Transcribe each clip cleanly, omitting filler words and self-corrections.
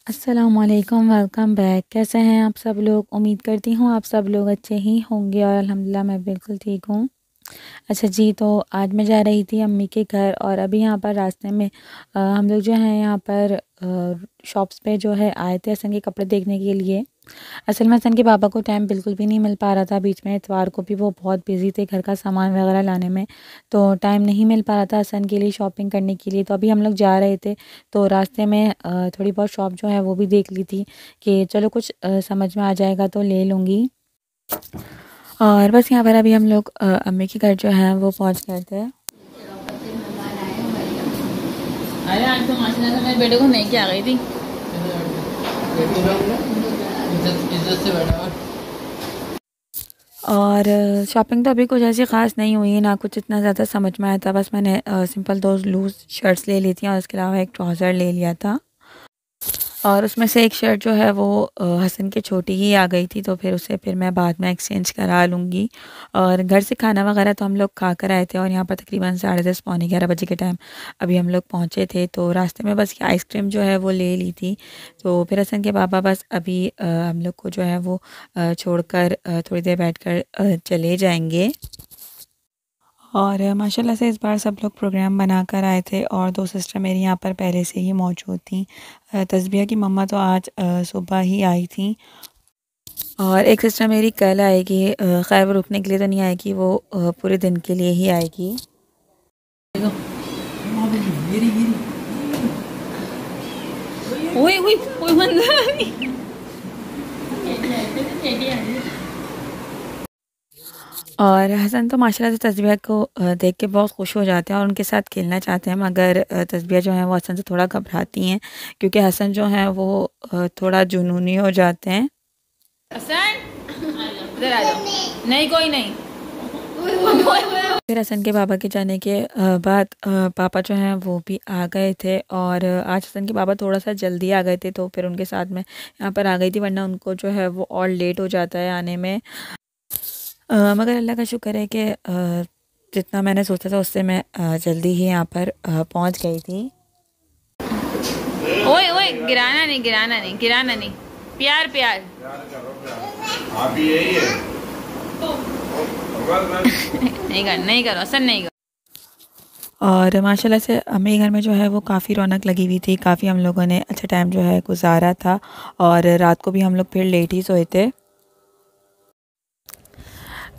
अस्सलामुअलैकुम, welcome back. कैसे हैं आप सब लोग? उम्मीद करती हूँ आप सब लोग अच्छे ही होंगे और अल्हम्दुलिल्लाह मैं बिल्कुल ठीक हूँ। अच्छा जी, तो आज मैं जा रही थी अम्मी के घर और अभी यहाँ पर रास्ते में हम लोग जो हैं यहाँ पर शॉप्स पे जो है आए थे हसन के कपड़े देखने के लिए। असल में हसन के पापा को टाइम बिल्कुल भी नहीं मिल पा रहा था, बीच में इतवार को भी वो बहुत बिज़ी थे घर का सामान वगैरह लाने में, तो टाइम नहीं मिल पा रहा था हसन के लिए शॉपिंग करने के लिए। तो अभी हम लोग जा रहे थे तो रास्ते में थोड़ी बहुत शॉप जो है वो भी देख ली थी कि चलो कुछ समझ में आ जाएगा तो ले लूँगी। और बस यहाँ पर अभी हम लोग अम्मी के घर जो है वो पहुँच गए थे। अरे आज तो माशाल्लाह से मेरे बेटे को नहीं क्या गई थी। इज्जत से बैठा और शॉपिंग तो अभी कुछ ऐसी ख़ास नहीं हुई, ना कुछ इतना ज़्यादा समझ में आया था। बस मैंने सिंपल 2 लूज़ शर्ट्स ले ली थी और उसके अलावा एक ट्राउज़र ले लिया था। और उसमें से एक शर्ट जो है वो हसन के छोटी ही आ गई थी, तो फिर उसे मैं बाद में एक्सचेंज करा लूँगी। और घर से खाना वगैरह तो हम लोग खा कर आए थे और यहाँ पर तकरीबन 10:30 पौने 11 बजे के टाइम अभी हम लोग पहुँचे थे। तो रास्ते में बस ये आइसक्रीम जो है वो ले ली थी। तो फिर हसन के पापा बस अभी हम लोग को जो है वो छोड़कर थोड़ी देर बैठकर चले जाएंगे। और माशाल्लाह से इस बार सब लोग प्रोग्राम बना कर आए थे और 2 सिस्टर मेरी यहाँ पर पहले से ही मौजूद थी। तस्बिया की मम्मा तो आज सुबह ही आई थी और एक सिस्टर मेरी कल आएगी। खैर वो रुकने के लिए तो नहीं आएगी, वो पूरे दिन के लिए ही आएगी। ओए ओए ओए बंदा और हसन तो माशाल्लाह से तस्बिया को देख के बहुत खुश हो जाते हैं और उनके साथ खेलना चाहते हैं, मगर तस्बिया जो है वो हसन से थोड़ा घबराती हैं क्योंकि हसन जो है वो थोड़ा जुनूनी हो जाते हैं। हसन इधर आ जाओ। नहीं कोई नहीं। फिर हसन के पापा के जाने के बाद पापा जो हैं वो भी आ गए थे और आज हसन के पापा थोड़ा सा जल्दी आ गए थे, तो फिर उनके साथ मैं यहाँ पर आ गई थी, वरना उनको जो है वो और लेट हो जाता है आने में। मगर अल्लाह का शुक्र है कि जितना मैंने सोचा था उससे मैं जल्दी ही यहाँ पर पहुँच गई थी। ओए ओए गिराना नहीं गिराना नहीं गिराना नहीं। प्यार प्यार आप ही यही है। नहीं करो हसन नहीं करो। और माशाल्लाह से अम्मी घर में जो है वो काफ़ी रौनक लगी हुई थी, काफ़ी हम लोगों ने अच्छा टाइम जो है गुजारा था और रात को भी हम लोग फिर लेट ही सोए थे।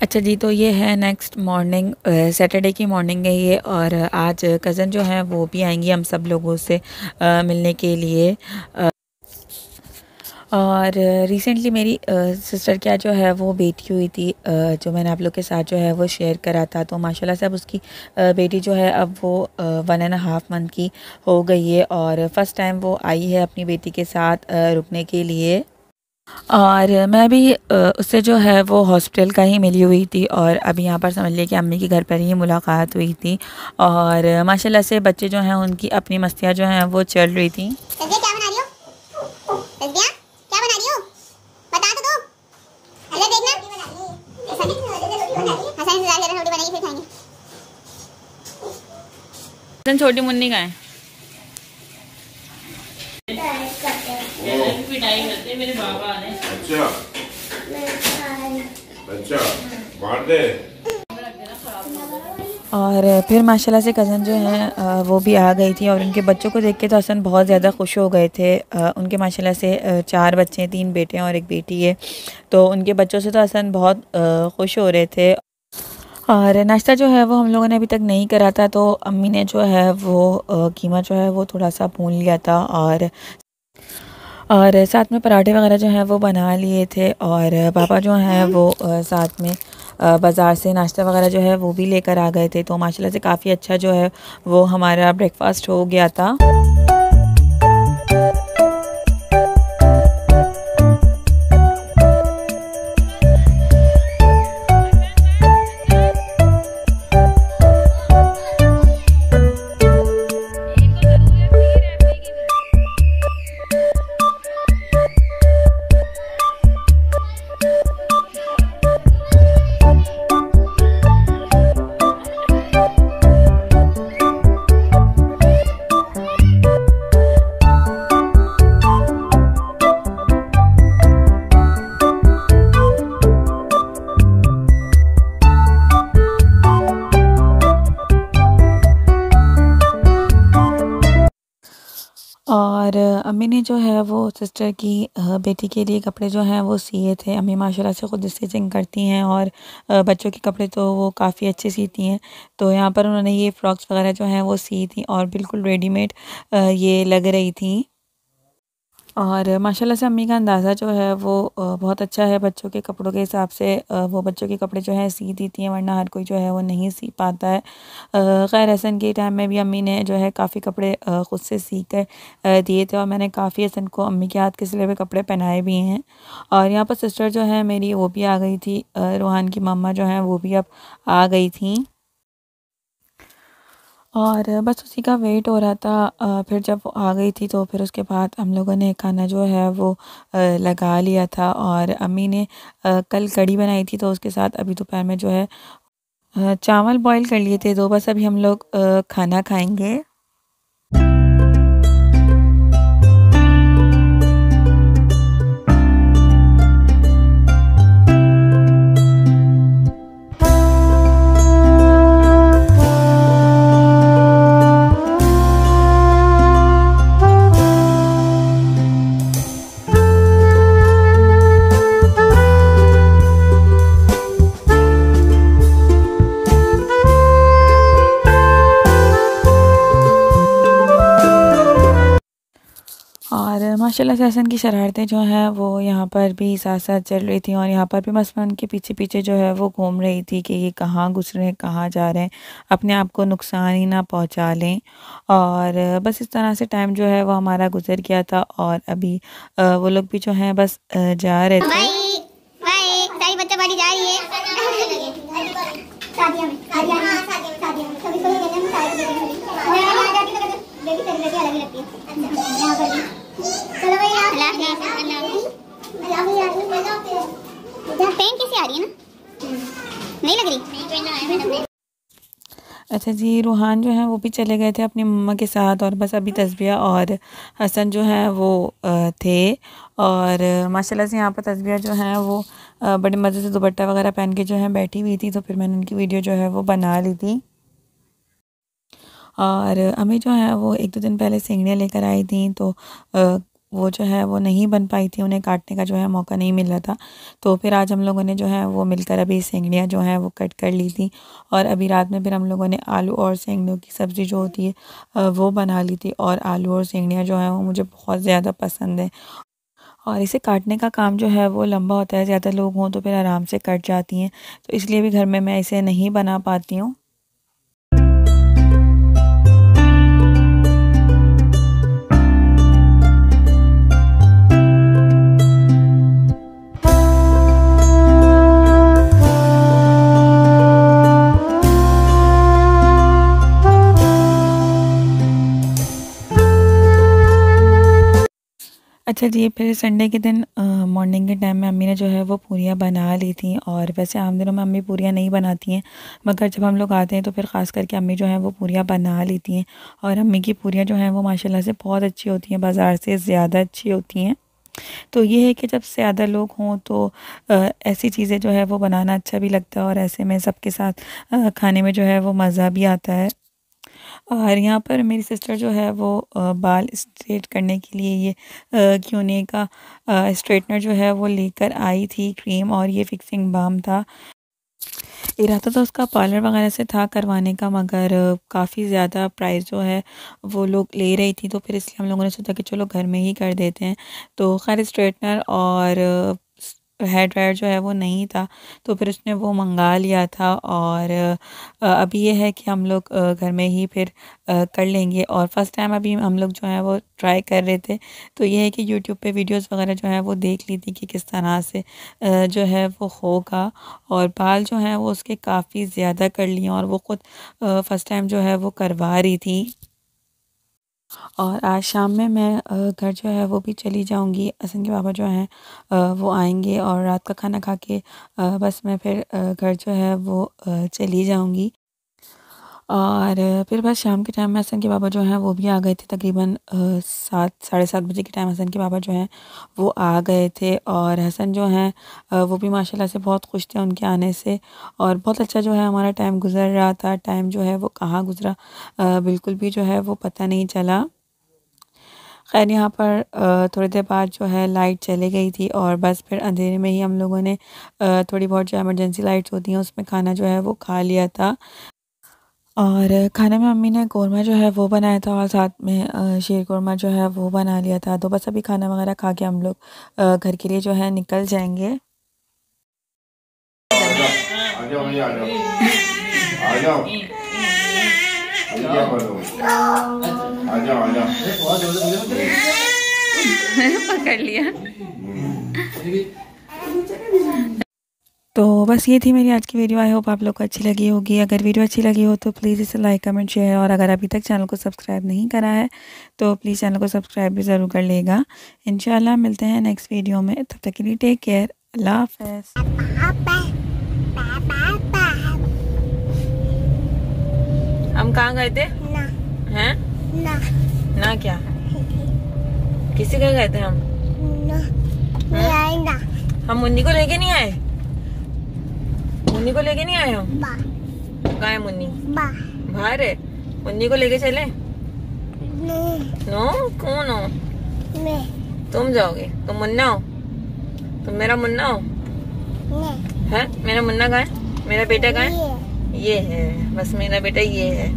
अच्छा जी, तो ये है नेक्स्ट मॉर्निंग, सैटरडे की मॉर्निंग है ये और आज कज़न जो है वो भी आएंगी हम सब लोगों से मिलने के लिए। और रिसेंटली मेरी सिस्टर क्या जो है वो बेटी हुई थी, जो मैंने आप लोग के साथ जो है वो शेयर करा था। तो माशाल्लाह से अब उसकी बेटी जो है अब वो 1.5 मंथ की हो गई है और फ़र्स्ट टाइम वो आई है अपनी बेटी के साथ रुकने के लिए। और मैं भी उससे जो है वो हॉस्पिटल का ही मिली हुई थी और अभी यहाँ पर समझ लिया कि अम्मी के घर पर ही मुलाकात हुई थी और माशाल्लाह से बच्चे जो हैं उनकी अपनी मस्तियाँ जो हैं वो चल रही थी। छोटी मुन्नी का है। पिटाई करते मेरे बाबा ने। अच्छा अच्छा मार दे। और फिर माशाल्लाह से कज़न जो हैं वो भी आ गई थी और उनके बच्चों को देख के तो हसन बहुत ज़्यादा खुश हो गए थे। उनके माशाल्लाह से 4 बच्चे हैं, 3 बेटे हैं और 1 बेटी है, तो उनके बच्चों से तो हसन बहुत खुश हो रहे थे। और नाश्ता जो है वो हम लोगों ने अभी तक नहीं करा था, तो अम्मी ने जो है वो कीमा जो है वो थोड़ा सा भून लिया था और साथ में पराठे वगैरह जो हैं वो बना लिए थे और पापा जो हैं वो साथ में बाज़ार से नाश्ता वगैरह जो है वो भी लेकर आ गए थे। तो माशाल्लाह से काफ़ी अच्छा जो है वो हमारा ब्रेकफास्ट हो गया था। अम्मी ने जो है वो सिस्टर की बेटी के लिए कपड़े जो हैं वो सिए थे। अम्मी माशाल्लाह से ख़ुद स्टिचिंग करती हैं और बच्चों के कपड़े तो वो काफ़ी अच्छे सीती हैं। तो यहाँ पर उन्होंने ये फ़्रॉक्स वगैरह जो हैं वो सी थी और बिल्कुल रेडीमेड ये लग रही थी। और माशाल्लाह से अम्मी का अंदाज़ा जो है वो बहुत अच्छा है बच्चों के कपड़ों के हिसाब से। वो बच्चों के कपड़े जो हैं सी देती हैं, वरना हर कोई जो है वो नहीं सी पाता है। खैर हसन के टाइम में भी अम्मी ने जो है काफ़ी कपड़े ख़ुद से सी कर दिए थे और मैंने काफ़ी हसन को अम्मी के हाथ के सिले हुए कपड़े पहनाए भी हैं। और यहाँ पर सिस्टर जो है मेरी वो भी आ गई थी, रूहान की मम्मा जो हैं वो भी अब आ गई थी और बस उसी का वेट हो रहा था। फिर जब वो आ गई थी तो फिर उसके बाद हम लोगों ने खाना जो है वो लगा लिया था। और अम्मी ने कल कढ़ी बनाई थी तो उसके साथ अभी दोपहर में जो है चावल बॉईल कर लिए थे। तो बस अभी हम लोग खाना खाएंगे। और माशाल्लाह से हसन की शरारतें जो हैं वो यहाँ पर भी साथ साथ चल रही थी और यहाँ पर भी बस मैं उनके पीछे पीछे जो है वो घूम रही थी कि ये कहाँ घुस रहे हैं, कहाँ जा रहे हैं, अपने आप को नुकसान ही ना पहुँचा लें। और बस इस तरह से टाइम जो है वो हमारा गुजर गया था और अभी वो लोग भी जो हैं बस जा रहे थे। बाय बाय, सारी बच्चा बारी जा रही है शादियां में, शादियां में सभी को लेने में सारे मैं आ जाती तो बेबी तेरी बेबी अलग ही लगती है। अच्छा यहां पर चलो भैया अल्लाह पेन कैसी आ रही है ना, नहीं लग रही, नहीं पेन है। अच्छा जी, रूहान जो है वो भी चले गए थे अपनी मम्मा के साथ और बस अभी तस्बिया और हसन जो है वो थे। और माशाल्लाह से यहाँ पर तस्बिया जो है वो बड़े मज़े से दुपट्टा वगैरह पहन के जो है बैठी हुई थी, तो फिर मैंने उनकी वीडियो जो है वो बना ली थी। और अम्मी जो है वो 1-2 दिन पहले सिंगड़ियाँ लेकर आई थी, तो वो जो है वो नहीं बन पाई थी, उन्हें काटने का जो है मौका नहीं मिल रहा था। तो फिर आज हम लोगों ने जो है वो मिलकर अभी सिंगड़ियाँ जो हैं वो कट कर ली थी और अभी रात में फिर हम लोगों ने आलू और सिंगड़ियों की सब्ज़ी जो होती है वो बना ली थी। और आलू और सिंगड़ियाँ जो हैं वो मुझे बहुत ज़्यादा पसंद है और इसे काटने का काम जो है वो लंबा होता है, ज़्यादा लोग हों तो फिर आराम से कट जाती हैं, तो इसलिए भी घर में मैं इसे नहीं बना पाती हूँ। अच्छा जी, फिर संडे के दिन मॉर्निंग के टाइम में अम्मी ने जो है वो पूरियाँ बना ली थी। और वैसे आम दिनों में अम्मी पूरियाँ नहीं बनाती हैं, मगर जब हम लोग आते हैं तो फिर ख़ास करके अम्मी जो है वो पूरियाँ बना लेती हैं। और अम्मी की पूरियाँ जो हैं वो माशाल्लाह से बहुत अच्छी होती हैं, बाज़ार से ज़्यादा अच्छी होती हैं। तो ये है कि जब ज़्यादा लोग हों तो ऐसी चीज़ें जो है वो बनाना अच्छा भी लगता है और ऐसे में सबके साथ खाने में जो है वो मज़ा भी आता है। और यहाँ पर मेरी सिस्टर जो है वो बाल स्ट्रेट करने के लिए ये क्यूने का स्ट्रेटनर जो है वो लेकर आई थी, क्रीम और ये फिक्सिंग बाम था। इरादा तो उसका पार्लर वगैरह से था करवाने का, मगर काफ़ी ज़्यादा प्राइस जो है वो लोग ले रही थी, तो फिर इसलिए हम लोगों ने सोचा कि चलो घर में ही कर देते हैं। तो खैर स्ट्रेटनर और हेयर ड्रायर जो है वो नहीं था, तो फिर उसने वो मंगा लिया था। और अभी ये है कि हम लोग घर में ही फिर कर लेंगे। और फर्स्ट टाइम अभी हम लोग जो है वो ट्राई कर रहे थे, तो ये है कि यूट्यूब पे वीडियोस वगैरह जो है वो देख ली थी कि किस तरह से जो है वो होगा। और बाल जो हैं वो उसके काफ़ी ज़्यादा कर लिए और वो ख़ुद फर्स्ट टाइम जो है वो करवा रही थी। और आज शाम में मैं घर जो है वो भी चली जाऊंगी। हसन के पापा जो हैं वो आएंगे और रात का खाना खा के बस मैं फिर घर जो है वो चली जाऊंगी। और फिर बस शाम के टाइम में हसन के पापा जो हैं वो भी आ गए थे, तकरीबन 7 साढ़े 7 बजे के टाइम हसन के पापा जो हैं वो आ गए थे। और हसन जो हैं वो भी माशाल्लाह से बहुत खुश थे उनके आने से और बहुत अच्छा जो है हमारा टाइम गुज़र रहा था। टाइम जो है वो कहाँ गुज़रा बिल्कुल भी जो है वो पता नहीं चला। खैर यहाँ पर थोड़ी देर बाद जो है लाइट चली गई थी और बस फिर अंधेरे में ही हम लोगों ने थोड़ी बहुत जो इमरजेंसी लाइट्स होती हैं उसमें खाना जो है वो खा लिया था। और खाने में मम्मी ने कौरमा जो है वो बनाया था और साथ में शीर कौरमा जो है वो बना लिया था। तो बस अभी खाना वगैरह खा के हम लोग घर के लिए जो है निकल जाएंगे। आ जाओ भैया, आ जाओ, क्या करोगे? आ जाओ पकड़ लिया। तो बस ये थी मेरी आज की वीडियो। आई होप आप लोग को अच्छी लगी होगी। अगर वीडियो अच्छी लगी हो तो प्लीज़ इसे लाइक कमेंट शेयर, और अगर अभी तक चैनल को सब्सक्राइब नहीं करा है तो प्लीज़ चैनल को सब्सक्राइब भी ज़रूर कर लेगा। इंशाल्लाह मिलते हैं नेक्स्ट वीडियो में, तब तक के लिए टेक केयर, अल्लाह हाफ़िज़। हम कहाँ गए थे? हैं? ना क्या? किसी के गए थे हम? हम मुन्नी को लेके नहीं आए? मुन्नी को लेके नहीं आए हम? कहाँ है मुन्नी? बाहर है। मुन्नी को लेके चले? नो, कौन हो? तुम जाओगे? तुम मुन्ना हो? तुम मेरा मुन्ना हो? है? मेरा मुन्ना कहाँ है? मेरा बेटा कहाँ है? ये है, बस मेरा बेटा ये है।